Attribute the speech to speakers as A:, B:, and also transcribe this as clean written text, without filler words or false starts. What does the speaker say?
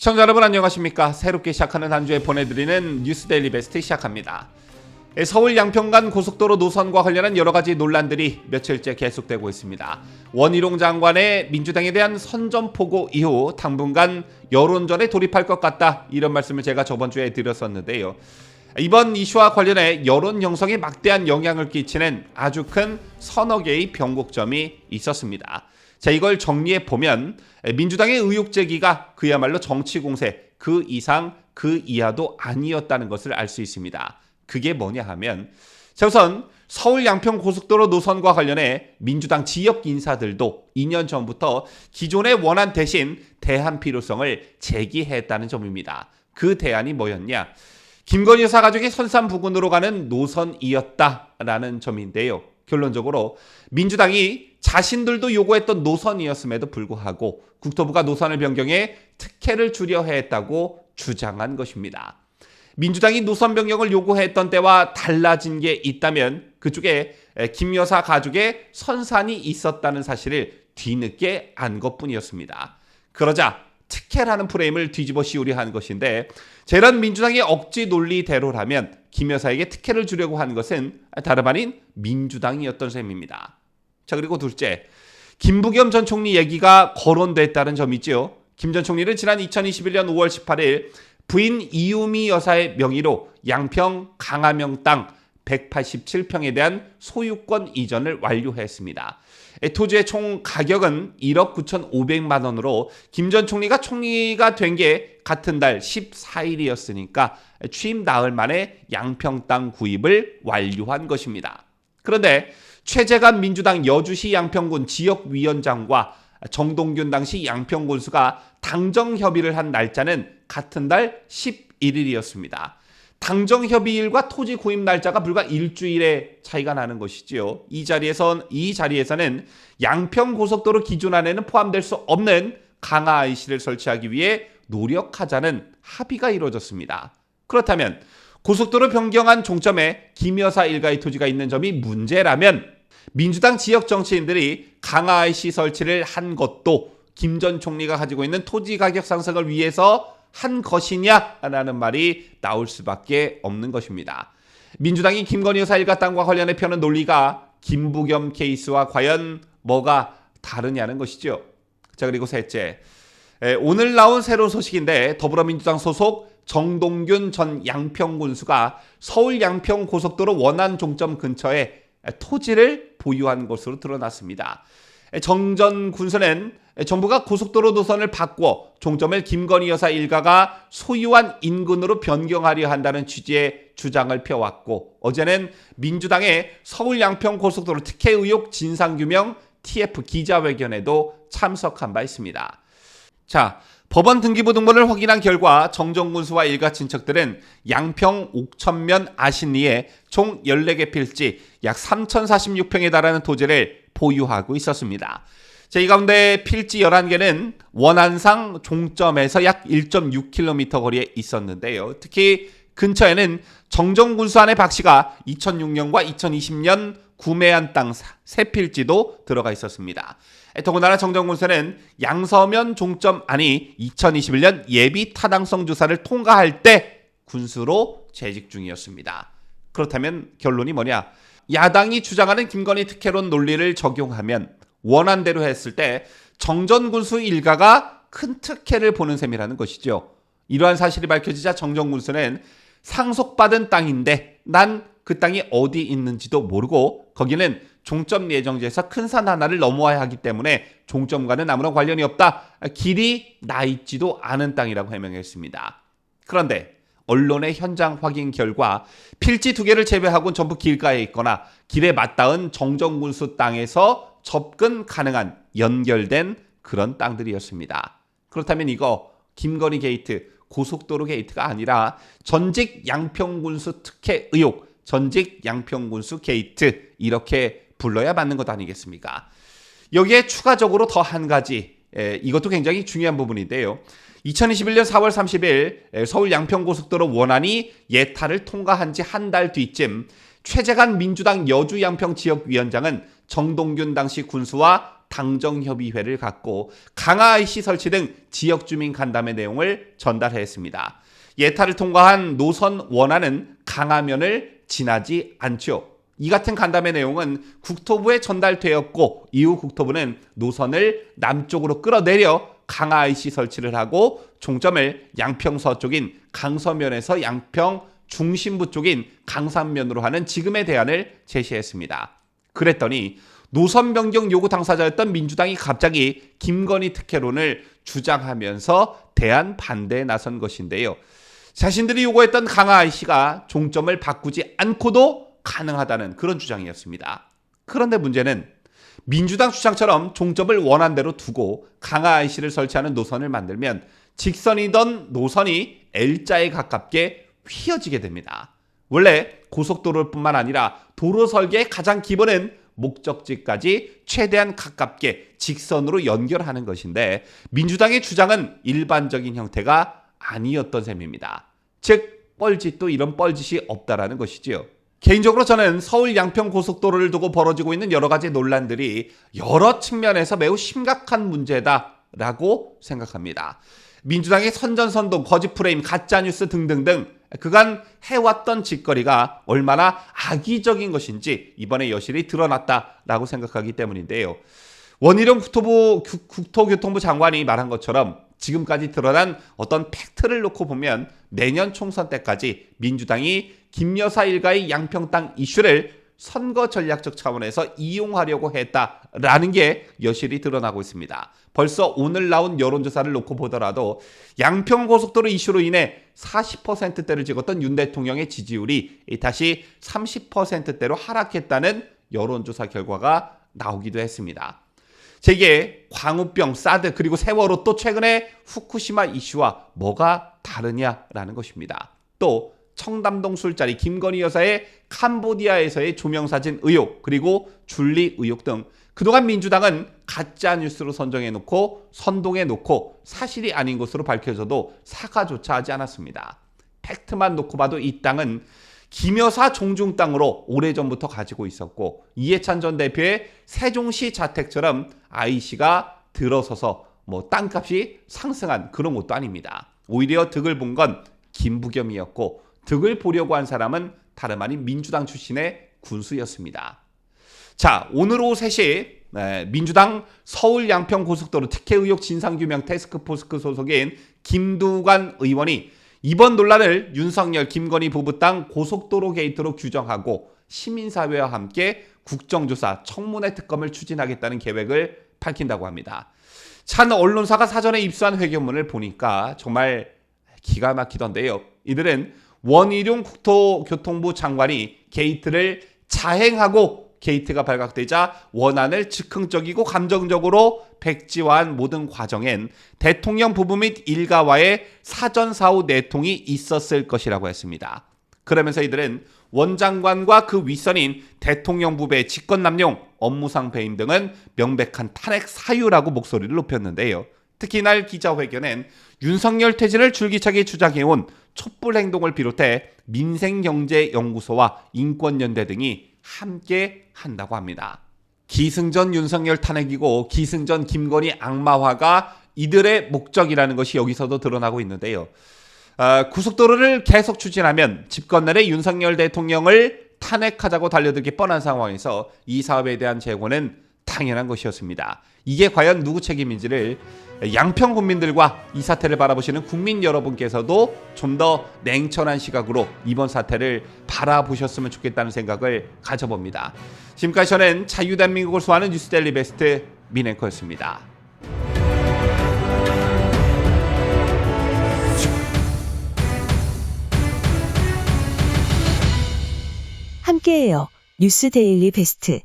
A: 시청자 여러분 안녕하십니까. 새롭게 시작하는 한 주에 보내드리는 뉴스 데일리 베스트 시작합니다. 서울 양평간 고속도로 노선과 관련한 여러가지 논란들이 며칠째 계속되고 있습니다. 원희룡 장관의 민주당에 대한 선전포고 이후 당분간 여론전에 돌입할 것 같다, 이런 말씀을 제가 저번주에 드렸었는데요. 이번 이슈와 관련해 여론 형성에 막대한 영향을 끼치는 아주 큰 서너 개의 변곡점이 있었습니다. 자, 이걸 정리해 보면 민주당의 의혹 제기가 그야말로 정치 공세 그 이상 그 이하도 아니었다는 것을 알 수 있습니다. 그게 뭐냐 하면, 자, 우선 서울 양평 고속도로 노선과 관련해 민주당 지역 인사들도 2년 전부터 기존의 원안 대신 대안 필요성을 제기했다는 점입니다. 그 대안이 뭐였냐? 김건희 여사 가족의 선산 부근으로 가는 노선이었다라는 점인데요. 결론적으로 민주당이 자신들도 요구했던 노선이었음에도 불구하고 국토부가 노선을 변경해 특혜를 주려 했다고 주장한 것입니다. 민주당이 노선 변경을 요구했던 때와 달라진 게 있다면 그쪽에 김 여사 가족의 선산이 있었다는 사실을 뒤늦게 안 것뿐이었습니다. 그러자 특혜라는 프레임을 뒤집어 씌우려 한 것인데, 이런 민주당의 억지 논리대로라면 김 여사에게 특혜를 주려고 한 것은 다름 아닌 민주당이었던 셈입니다. 자, 그리고 둘째, 김부겸 전 총리 얘기가 거론됐다는 점이죠. 김 전 총리는 지난 2021년 5월 18일 부인 이유미 여사의 명의로 양평 강화명 땅 187평에 대한 소유권 이전을 완료했습니다. 토지의 총 가격은 1억 9,500만 원으로 김 전 총리가 총리가 된 게 같은 달 14일이었으니까 취임 나흘 만에 양평 땅 구입을 완료한 것입니다. 그런데 최재관 민주당 여주시 양평군 지역위원장과 정동균 당시 양평군수가 당정 협의를 한 날짜는 같은 달 11일이었습니다. 당정 협의일과 토지 구입 날짜가 불과 일주일의 차이가 나는 것이지요. 이 자리에서는 양평 고속도로 기준 안에는 포함될 수 없는 강화 IC를 설치하기 위해 노력하자는 합의가 이루어졌습니다. 그렇다면 고속도로 변경한 종점에 김 여사 일가의 토지가 있는 점이 문제라면 민주당 지역 정치인들이 강화 IC 설치를 한 것도 김 전 총리가 가지고 있는 토지 가격 상승을 위해서 한 것이냐라는 말이 나올 수밖에 없는 것입니다. 민주당이 김건희 여사 일가 땅과 관련해 펴는 논리가 김부겸 케이스와 과연 뭐가 다르냐는 것이죠. 자, 그리고 셋째, 오늘 나온 새로운 소식인데 더불어민주당 소속 정동균 전 양평군수가 서울 양평 고속도로 원안 종점 근처에 토지를 보유한 것으로 드러났습니다. 정 전 군수는 정부가 고속도로 노선을 바꿔 종점을 김건희 여사 일가가 소유한 인근으로 변경하려 한다는 취지의 주장을 펴왔고, 어제는 민주당의 서울 양평 고속도로 특혜 의혹 진상규명 TF 기자회견에도 참석한 바 있습니다. 자, 법원 등기부 등본을 확인한 결과 정정 군수와 일가 친척들은 양평 옥천면 아신리에 총 14개 필지 약 3,046평에 달하는 토지를 보유하고 있었습니다. 자, 이 가운데 필지 11개는 원안상 종점에서 약 1.6km 거리에 있었는데요. 특히 근처에는 정정 군수 아내 박 씨가 2006년과 2020년 구매한 땅 3필지도 들어가 있었습니다. 더군다나 정정 군수는 양서면 종점 안이 2021년 예비 타당성 조사를 통과할 때 군수로 재직 중이었습니다. 그렇다면 결론이 뭐냐? 야당이 주장하는 김건희 특혜론 논리를 적용하면 원안대로 했을 때 정전 군수 일가가 큰 특혜를 보는 셈이라는 것이죠. 이러한 사실이 밝혀지자 정정 군수는 상속받은 땅인데 난 그 땅이 어디 있는지도 모르고 거기는 종점 예정지에서 큰 산 하나를 넘어와야 하기 때문에 종점과는 아무런 관련이 없다. 길이 나 있지도 않은 땅이라고 해명했습니다. 그런데 언론의 현장 확인 결과 필지 2개를 제외하고는 전부 길가에 있거나 길에 맞닿은 정정군수 땅에서 접근 가능한 연결된 그런 땅들이었습니다. 그렇다면 이거 김건희 게이트, 고속도로 게이트가 아니라 전직 양평군수 특혜 의혹, 전직 양평군수 게이트, 이렇게 불러야 맞는 것 아니겠습니까? 여기에 추가적으로 더 한 가지, 이것도 굉장히 중요한 부분인데요. 2021년 4월 30일 서울 양평고속도로 원안이 예타를 통과한 지 한 달 뒤쯤 최재관 민주당 여주 양평 지역위원장은 정동균 당시 군수와 당정협의회를 갖고 강화 IC 설치 등 지역주민 간담회 내용을 전달했습니다. 예타를 통과한 노선 원안은 강화면을 지나지 않죠. 이 같은 간담회 내용은 국토부에 전달되었고 이후 국토부는 노선을 남쪽으로 끌어내려 강화 IC 설치를 하고 종점을 양평 서쪽인 강서면에서 양평 중심부 쪽인 강산면으로 하는 지금의 대안을 제시했습니다. 그랬더니 노선 변경 요구 당사자였던 민주당이 갑자기 김건희 특혜론을 주장하면서 대안 반대에 나선 것인데요. 자신들이 요구했던 강화 IC가 종점을 바꾸지 않고도 가능하다는 그런 주장이었습니다. 그런데 문제는 민주당 주장처럼 종점을 원한대로 두고 강화 IC를 설치하는 노선을 만들면 직선이던 노선이 L자에 가깝게 휘어지게 됩니다. 원래 고속도로뿐만 아니라 도로 설계의 가장 기본은 목적지까지 최대한 가깝게 직선으로 연결하는 것인데 민주당의 주장은 일반적인 형태가 아니었던 셈입니다. 즉 뻘짓도 이런 뻘짓이 없다라는 것이지요. 개인적으로 저는 서울 양평 고속도로를 두고 벌어지고 있는 여러 가지 논란들이 여러 측면에서 매우 심각한 문제다라고 생각합니다. 민주당의 선전선동, 거짓 프레임, 가짜뉴스 등등등 그간 해왔던 짓거리가 얼마나 악의적인 것인지 이번에 여실히 드러났다라고 생각하기 때문인데요. 원희룡 국토교통부 장관이 말한 것처럼 지금까지 드러난 어떤 팩트를 놓고 보면 내년 총선 때까지 민주당이 김여사 일가의 양평 땅 이슈를 선거 전략적 차원에서 이용하려고 했다라는 게 여실히 드러나고 있습니다. 벌써 오늘 나온 여론조사를 놓고 보더라도 양평 고속도로 이슈로 인해 40%대를 찍었던 윤 대통령의 지지율이 다시 30%대로 하락했다는 여론조사 결과가 나오기도 했습니다. 제게 광우병, 사드 그리고 세월호 또 최근에 후쿠시마 이슈와 뭐가 다르냐라는 것입니다. 또 청담동 술자리 김건희 여사의 캄보디아에서의 조명사진 의혹 그리고 줄리 의혹 등 그동안 민주당은 가짜뉴스로 선정해놓고 선동해놓고 사실이 아닌 것으로 밝혀져도 사과조차 하지 않았습니다. 팩트만 놓고 봐도 이 땅은 김여사 종중 땅으로 오래전부터 가지고 있었고 이해찬 전 대표의 세종시 자택처럼 IC가 들어서서 땅값이 상승한 그런 것도 아닙니다. 오히려 득을 본 건 김부겸이었고 득을 보려고 한 사람은 다름 아닌 민주당 출신의 군수였습니다. 자, 오늘 오후 3시 민주당 서울 양평 고속도로 특혜 의혹 진상규명 태스크포스 소속인 김두관 의원이 이번 논란을 윤석열, 김건희 부부 땅 고속도로 게이트로 규정하고 시민사회와 함께 국정조사, 청문회 특검을 추진하겠다는 계획을 밝힌다고 합니다. 찬 언론사가 사전에 입수한 회견문을 보니까 정말 기가 막히던데요. 이들은 원희룡 국토교통부 장관이 게이트를 자행하고 게이트가 발각되자 원안을 즉흥적이고 감정적으로 백지화한 모든 과정엔 대통령 부부 및 일가와의 사전사후 내통이 있었을 것이라고 했습니다. 그러면서 이들은 원 장관과 그 윗선인 대통령 부부의 직권남용, 업무상 배임 등은 명백한 탄핵 사유라고 목소리를 높였는데요. 특히 이날 기자회견엔 윤석열 퇴진을 줄기차게 주장해온 촛불 행동을 비롯해 민생경제연구소와 인권연대 등이 함께 한다고 합니다. 기승전 윤석열 탄핵이고 기승전 김건희 악마화가 이들의 목적이라는 것이 여기서도 드러나고 있는데요. 고속도로를 계속 추진하면 집권 내내 윤석열 대통령을 탄핵하자고 달려들기 뻔한 상황에서 이 사업에 대한 재고는 당연한 것이었습니다. 이게 과연 누구 책임인지를 양평 국민들과 이 사태를 바라보시는 국민 여러분께서도 좀 더 냉철한 시각으로 이번 사태를 바라보셨으면 좋겠다는 생각을 가져봅니다. 지금까지 저는 자유대한민국을 소화하는 뉴스데일리 베스트 민앵커였습니다.
B: 함께해요. 뉴스데일리 베스트.